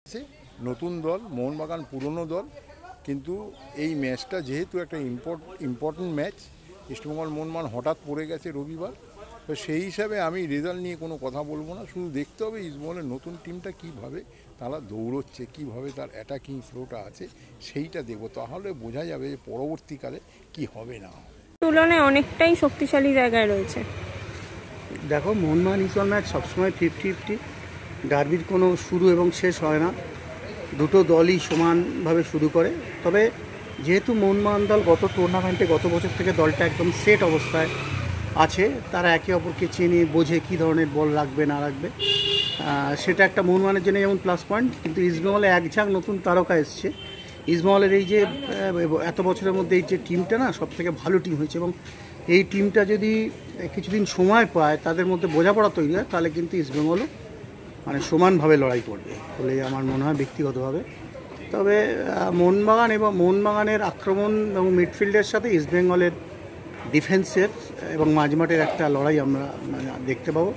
আছে নতুন দল, মোহনবাগান পুরনো দল, কিন্তু এই ম্যাচটা যেহেতু একটা ইম্পর্টেন্ট ম্যাচ, ইস্টবেঙ্গল মোহনবাগান হঠাৎ পড়ে গেছে রবিবার, তো সেই হিসাবে আমি রেজাল্ট নিয়ে কোনো কথা বলবো না। শুধু দেখতে হবে ইস্টবেঙ্গলের নতুন টিমটা কীভাবে তারা দৌড়চ্ছে, কীভাবে তার অ্যাটাকিং ফ্লোটা আছে, সেইটা দেখবো, তাহলে বোঝা যাবে যে পরবর্তীকালে কি হবে না হবে। তুলনায় অনেকটাই শক্তিশালী জায়গায় রয়েছে। দেখো, মোহনবাগান ইস্টবেঙ্গল ম্যাচ সবসময় 50-50, ডার্বির কোনো শুরু এবং শেষ হয় না, দুটো দলই সমানভাবে শুরু করে। তবে যেহেতু মোহনবাগান দল গত টুর্নামেন্টে গত বছর থেকে দলটা একদম সেট অবস্থায় আছে, তারা একে অপরকে চেনে বোঝে কী ধরনের বল রাখবে না রাখবে, সেটা একটা মোহনবাগানের জন্য যেমন প্লাস পয়েন্ট। কিন্তু ইস্টবেঙ্গলে এক ঝাঁক নতুন তারকা এসছে। ইস্টবেঙ্গলের এই যে এত বছরের মধ্যে এই যে টিমটা না, সব থেকে ভালো টিম হয়েছে, এবং এই টিমটা যদি কিছুদিন সময় পায়, তাদের মধ্যে বোঝাপড়া তৈরি হয়, তাহলে কিন্তু ইস্টবেঙ্গলও মানে সমানভাবে লড়াই করবে বলে আমার মনে হয় ব্যক্তিগতভাবে। তবে মোহনবাগান এবং মোহনবাগানের আক্রমণ এবং মিডফিল্ডের সাথে ইস্টবেঙ্গলের ডিফেন্সের এবং মাঝমাঠের একটা লড়াই আমরা দেখতে পাবো,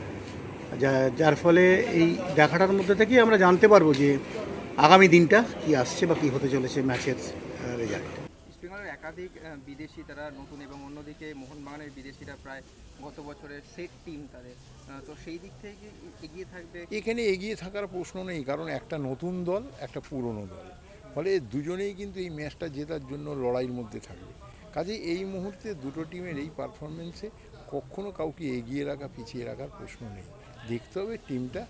যার ফলে এই দেখাটার মধ্যে থেকেই আমরা জানতে পারবো যে আগামী দিনটা কি আসছে বা কী হতে চলেছে ম্যাচের রেজাল্ট। ইস্টবেঙ্গলের একাধিক বিদেশি তারা নতুন, এবং অন্যদিকে মোহনবাগানের বিদেশিরা প্রায় গত বছরের সেট টিম তাদের, তো সেই দিক থেকে এগিয়ে থাকবে। এখানে এগিয়ে থাকার প্রশ্ন নেই, কারণ একটা নতুন দল, একটা পুরনো দল, ফলে দুজনেই কিন্তু এই ম্যাচটা জেতার জন্য লড়াইয়ের মধ্যে থাকবে। কাজে এই মুহূর্তে দুটো টিমের এই পারফরমেন্সে কখনো কাউকে এগিয়ে রাখা পিছিয়ে রাখার প্রশ্ন নেই। দেখতে হবে টিমটা,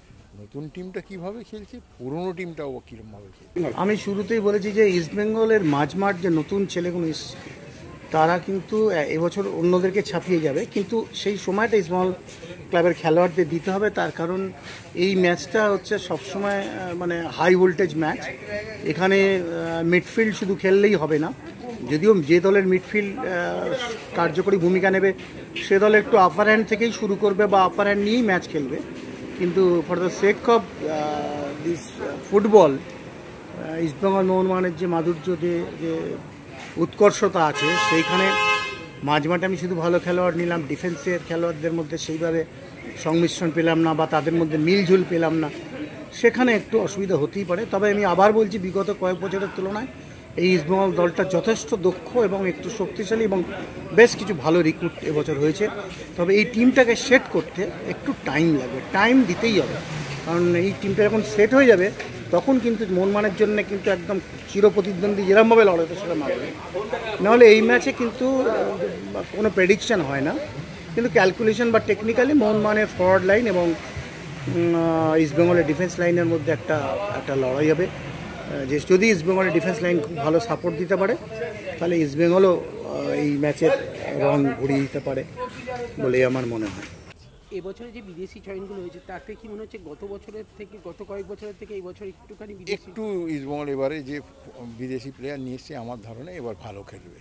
নতুন টিমটা কীভাবে খেলছে, পুরনো টিমটাও কীরকমভাবে খেলছে। আমি শুরুতেই বলেছি যে ইস্টবেঙ্গলের মাঝমাঠ যে নতুন ছেলেগুলো এসছে, তারা কিন্তু এবছর অন্যদেরকে ছাপিয়ে যাবে, কিন্তু সেই সময়টা ইস্টবেঙ্গল ক্লাবের খেলোয়াড়দের দিতে হবে। তার কারণ এই ম্যাচটা হচ্ছে সবসময় মানে হাই ভোল্টেজ ম্যাচ। এখানে মিডফিল্ড শুধু খেললেই হবে না, যদিও যে দলের মিডফিল্ড কার্যকরী ভূমিকা নেবে সে দল একটু আপার হ্যান্ড থেকেই শুরু করবে বা আপার হ্যান্ড নিয়েই ম্যাচ খেলবে, কিন্তু for the sake of this football, East Bengal মোহনবাগানের যে মাধুর্য, যে উৎকর্ষতা আছে, সেইখানে মাঝমাঠে আমি শুধু ভালো খেলোয়াড় নিলাম, ডিফেন্সের খেলোয়াড়দের মধ্যে সেইভাবে সংমিশ্রণ পেলাম না বা তাদের মধ্যে মিলঝুল পেলাম না, সেখানে একটু অসুবিধা হতেই পারে। তবে আমি আবার বলছি, বিগত কয়েক বছরের তুলনায় এই ইস্টবেঙ্গল দলটা যথেষ্ট দক্ষ এবং একটু শক্তিশালী, এবং বেশ কিছু ভালো রিক্রুট এবছর হয়েছে। তবে এই টিমটাকে সেট করতে একটু টাইম লাগবে, টাইম দিতেই হবে, কারণ এই টিমটা যখন সেট হয়ে যাবে তখন কিন্তু মোহনবাগানের জন্য কিন্তু একদম চিরপ্রতিদ্বন্দ্বী যেরকমভাবে লড়াইতে সেরকম হবে। নাহলে এই ম্যাচে কিন্তু কোনো প্রেডিকশান হয় না, কিন্তু ক্যালকুলেশন বা টেকনিক্যালি মোহনবাগানের ফরওয়ার্ড লাইন এবং ইস্টবেঙ্গলের ডিফেন্স লাইনের মধ্যে একটা লড়াই হবে। যে যদি ইস্টবেঙ্গলের ডিফেন্স লাইন খুব ভালো সাপোর্ট দিতে পারে, তাহলে ইস্টবেঙ্গলও এই ম্যাচের রং ঘুরিয়ে দিতে পারে বলে আমার মনে হয়। এবছরে যে বিদেশি চয়নগুলো হয়েছে, তাতে কি মনে হচ্ছে গত বছরের থেকে, গত কয়েক বছরের থেকে এই বছর একটু ইস্টবেঙ্গল এবারে যে বিদেশি প্লেয়ার নিয়ে এসছে, আমার ধারণা এবার ভালো খেলবে।